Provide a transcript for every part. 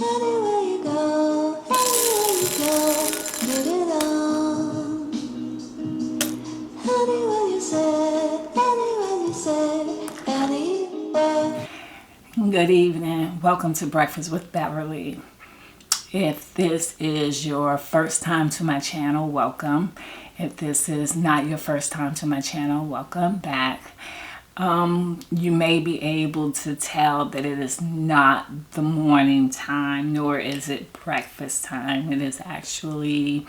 Anywhere you go, get it on. Anywhere you say, anywhere. Good evening. Welcome to Breakfast with Beverly. If this is your first time to my channel, welcome. If this is not your first time to my channel, welcome back. You may be able to tell that it is not the morning time, nor is it breakfast time. It is actually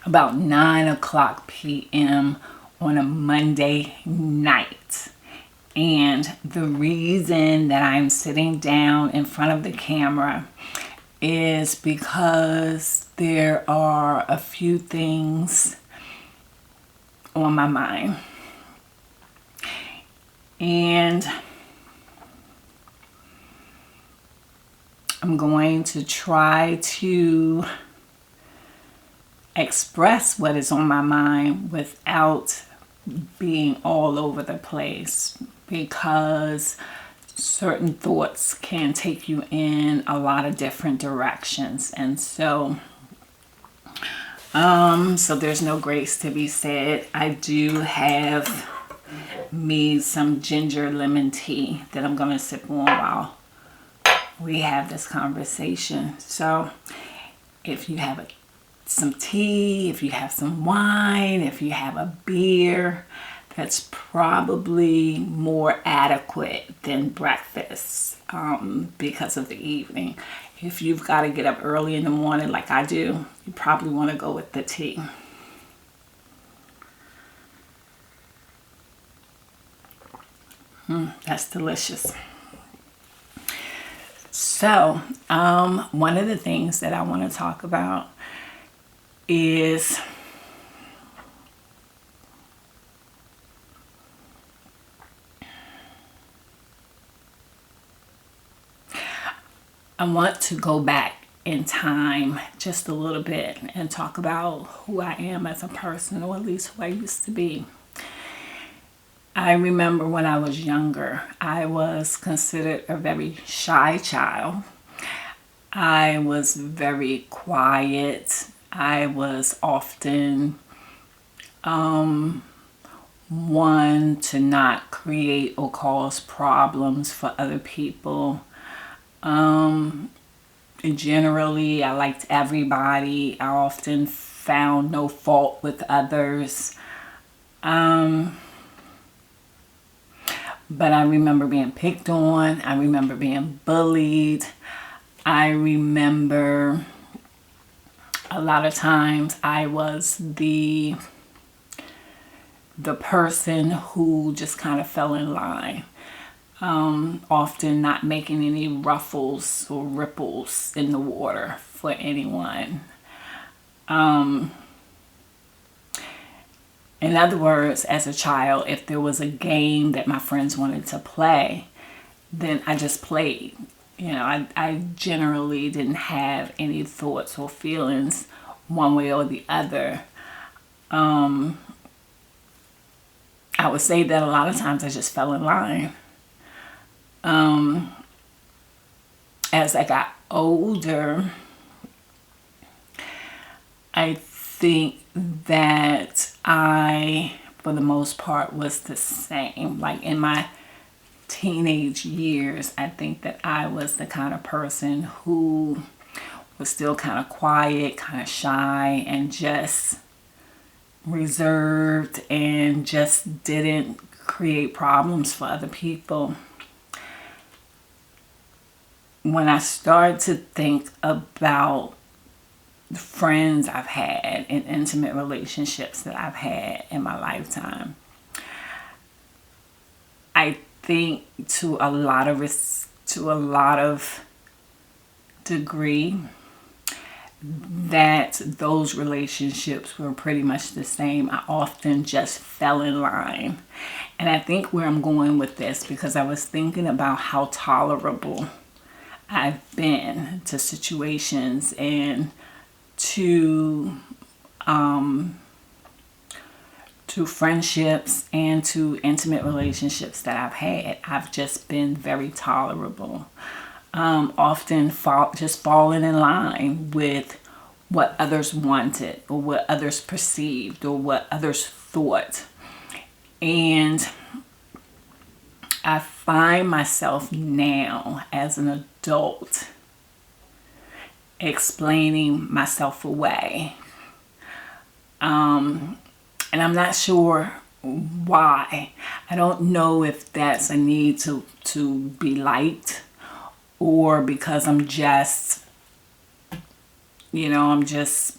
about 9 o'clock p.m. on a Monday night. And the reason that I'm sitting down in front of the camera is because there are a few things on my mind. And I'm going to try to express what is on my mind without being all over the place, because certain thoughts can take you in a lot of different directions. And so there's no grace to be said. I do have me some ginger lemon tea that I'm going to sip on while we have this conversation. So if you have some tea, if you have some wine, if you have a beer, that's probably more adequate than breakfast because of the evening. If you've got to get up early in the morning like I do, you probably want to go with the tea. That's delicious. So, one of the things that I want to talk about is I want to go back in time just a little bit and talk about who I am as a person, or at least who I used to be. I remember when I was younger, I was considered a very shy child. I was very quiet. I was often one to not create or cause problems for other people. Generally, I liked everybody. I often found no fault with others. But I remember being picked on. I remember being bullied. I remember a lot of times I was the person who just kind of fell in line. Often not making any ruffles or ripples in the water for anyone. In other words, as a child, if there was a game that my friends wanted to play, then I just played. You know, I generally didn't have any thoughts or feelings one way or the other. I would say that a lot of times I just fell in line. As I got older, I think that I, for the most part, was the same. Like in my teenage years, I think that I was the kind of person who was still kind of quiet, kind of shy, and just reserved, and just didn't create problems for other people. When I started to think about the friends I've had and intimate relationships that I've had in my lifetime, I think to a lot of degree that those relationships were pretty much the same. I often just fell in line. And I think where I'm going with this, because I was thinking about how tolerable I've been to situations and to friendships and to intimate relationships that I've had. I've just been very tolerable. often just falling in line with what others wanted or what others perceived or what others thought. And I find myself now as an adult explaining myself away. And I'm not sure why. I don't know if that's a need to be liked, or because I'm just, I'm just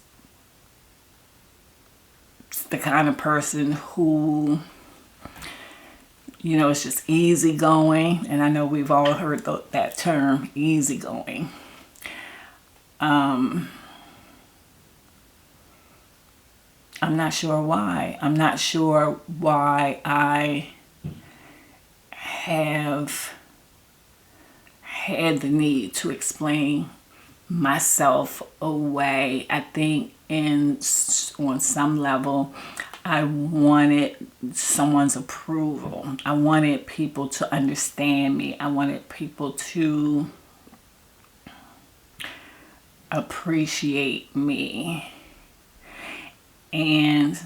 the kind of person who, it's just easygoing. And I know we've all heard that term, easygoing. I'm not sure why. I'm not sure why I have had the need to explain myself away. I think on some level, I wanted someone's approval. I wanted people to understand me. I wanted people to appreciate me. And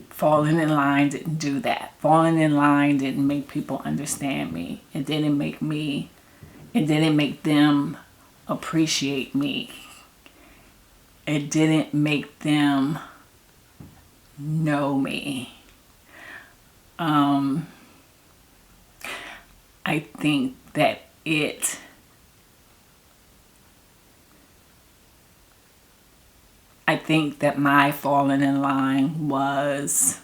falling in line didn't do that. Falling in line didn't make people understand me. It didn't make them appreciate me. It didn't make them know me. I think that my falling in line was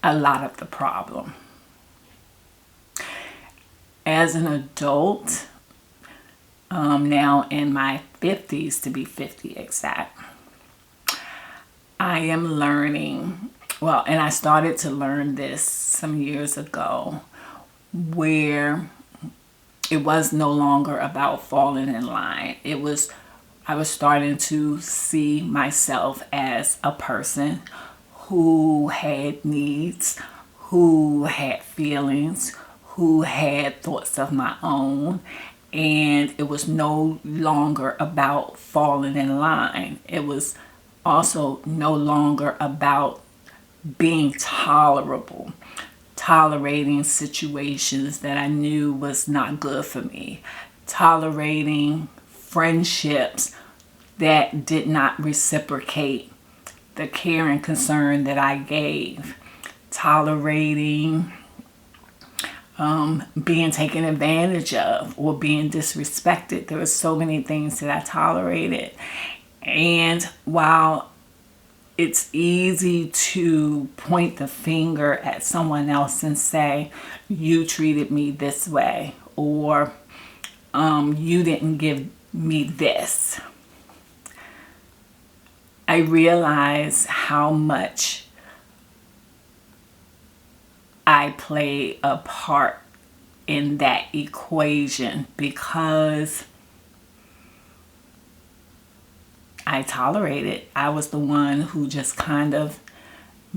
a lot of the problem. As an adult, now in my 50s, to be 50 exact, I am learning, and I started to learn this some years ago, where it was no longer about falling in line. I was starting to see myself as a person who had needs, who had feelings, who had thoughts of my own. And it was no longer about falling in line. It was also no longer about being tolerable, tolerating situations that I knew was not good for me, tolerating friendships that did not reciprocate the care and concern that I gave, tolerating being taken advantage of or being disrespected. There were so many things that I tolerated. And while it's easy to point the finger at someone else and say, you treated me this way, or you didn't give me this, I realize how much I play a part in that equation, because I tolerated. I was the one who just kind of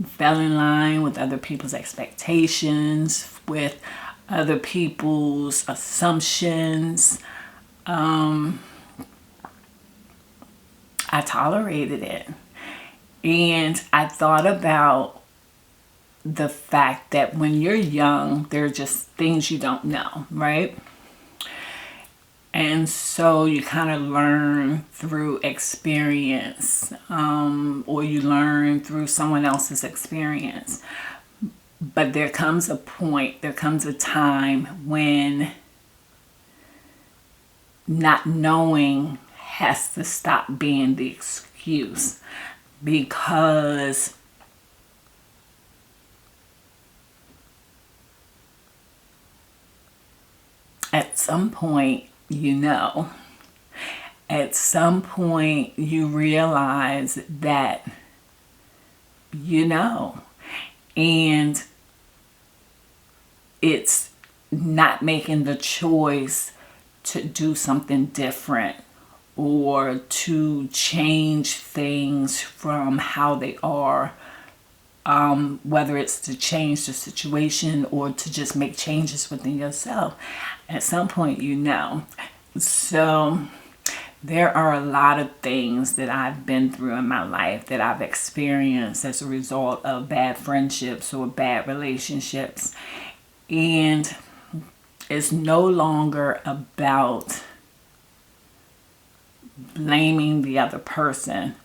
fell in line with other people's expectations, with other people's assumptions. I tolerated it. And I thought about the fact that when you're young, there are just things you don't know, right? And so you kind of learn through experience, or you learn through someone else's experience. But there comes a point, there comes a time when not knowing has to stop being the excuse, because at some point, at some point you realize that and it's not making the choice to do something different or to change things from how they are whether it's to change the situation or to just make changes within yourself. At some point, you know. So there are a lot of things that I've been through in my life that I've experienced as a result of bad friendships or bad relationships. And it's no longer about blaming the other person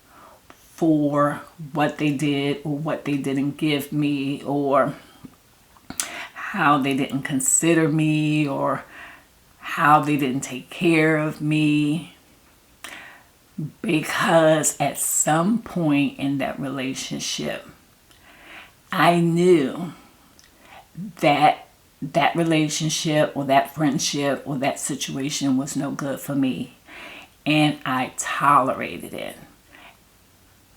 for what they did or what they didn't give me or how they didn't consider me or how they didn't take care of me. Because at some point in that relationship, I knew that that relationship or that friendship or that situation was no good for me. And I tolerated it.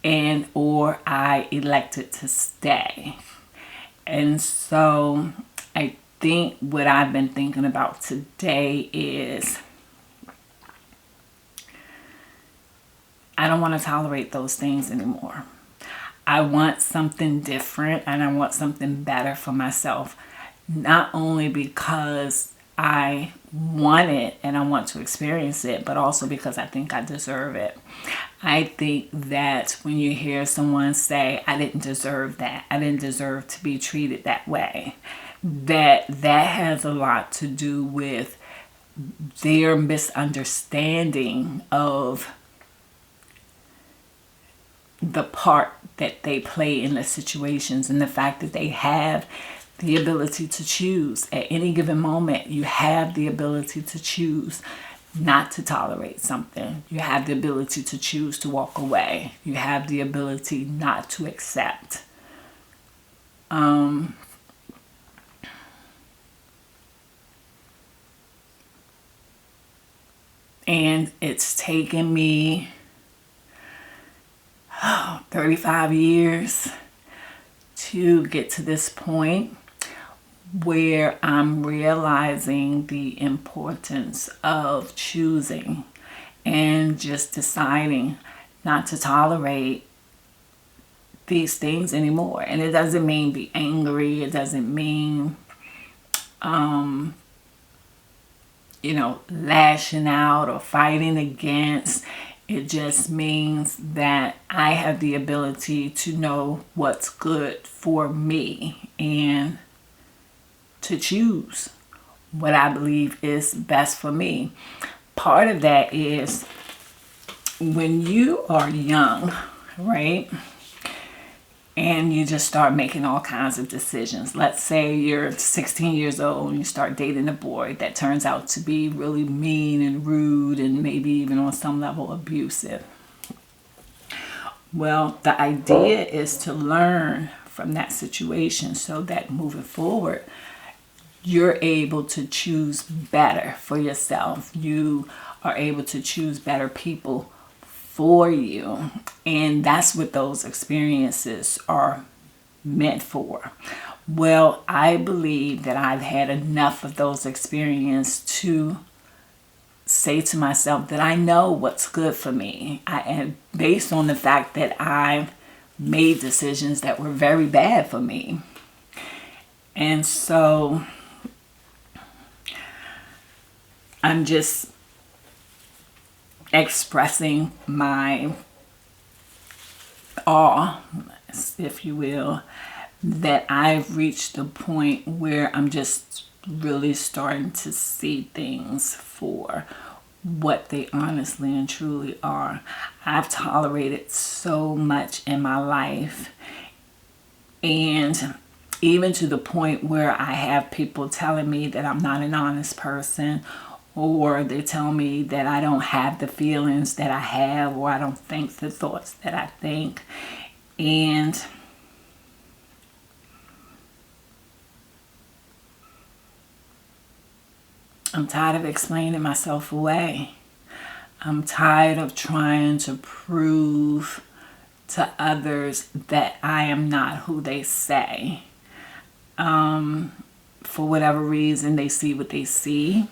And or I elected to stay. And so I think what I've been thinking about today is I don't want to tolerate those things anymore. I want something different and I want something better for myself. Not only because I want it and I want to experience it, but also because I think I deserve it. I think that when you hear someone say, I didn't deserve that, I didn't deserve to be treated that way, that has a lot to do with their misunderstanding of the part that they play in the situations and the fact that they have the ability to choose. At any given moment, you have the ability to choose not to tolerate something. You have the ability to choose to walk away. You have the ability not to accept. And it's taken me 35 years to get to this point where I'm realizing the importance of choosing and just deciding not to tolerate these things anymore. And it doesn't mean be angry. It doesn't mean, lashing out or fighting against. It just means that I have the ability to know what's good for me and to choose what I believe is best for me. Part of that is when you are young, right? And you just start making all kinds of decisions. Let's say you're 16 years old and you start dating a boy that turns out to be really mean and rude and maybe even on some level abusive. Well, the idea is to learn from that situation so that moving forward, you're able to choose better for yourself. You are able to choose better people for you. And that's what those experiences are meant for. Well, I believe that I've had enough of those experiences to say to myself that I know what's good for me. And based on the fact that I made decisions that were very bad for me. And so I'm just expressing my awe, if you will, that I've reached the point where I'm just really starting to see things for what they honestly and truly are. I've tolerated so much in my life, and even to the point where I have people telling me that I'm not an honest person, or they tell me that I don't have the feelings that I have, or I don't think the thoughts that I think. And I'm tired of explaining myself away. I'm tired of trying to prove to others that I am not who they say. For whatever reason, they see what they see.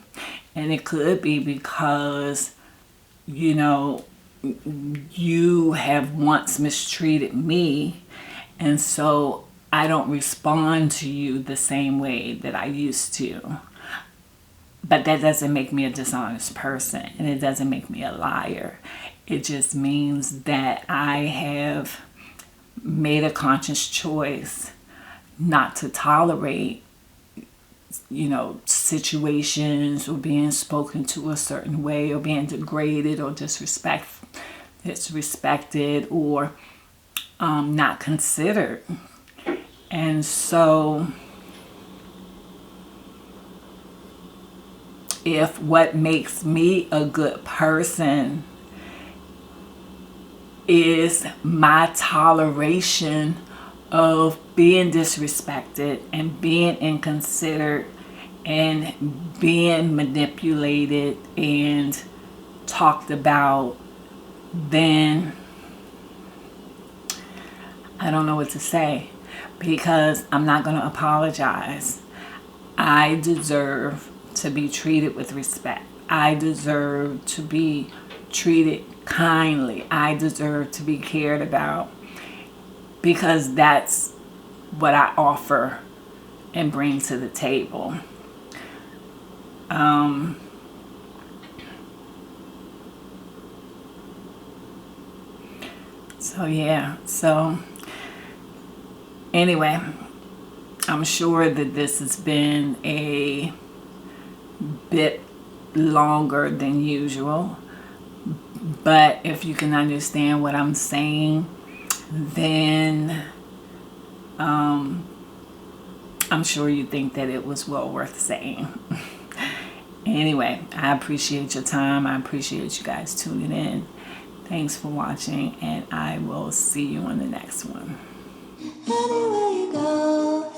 And it could be because, you have once mistreated me, And so I don't respond to you the same way that I used to. But that doesn't make me a dishonest person, and it doesn't make me a liar. It just means that I have made a conscious choice not to tolerate, situations or being spoken to a certain way or being degraded or disrespected or not considered. And so if what makes me a good person is my toleration of being disrespected and being inconsidered and being manipulated and talked about, then I don't know what to say, because I'm not going to apologize. I deserve to be treated with respect. I deserve to be treated kindly. I deserve to be cared about, because that's what I offer and bring to the table. So anyway, I'm sure that this has been a bit longer than usual, but if you can understand what I'm saying, then I'm sure you think that it was well worth saying. Anyway, I appreciate your time. I appreciate you guys tuning in. Thanks for watching, and I will see you on the next one. Anywhere you go,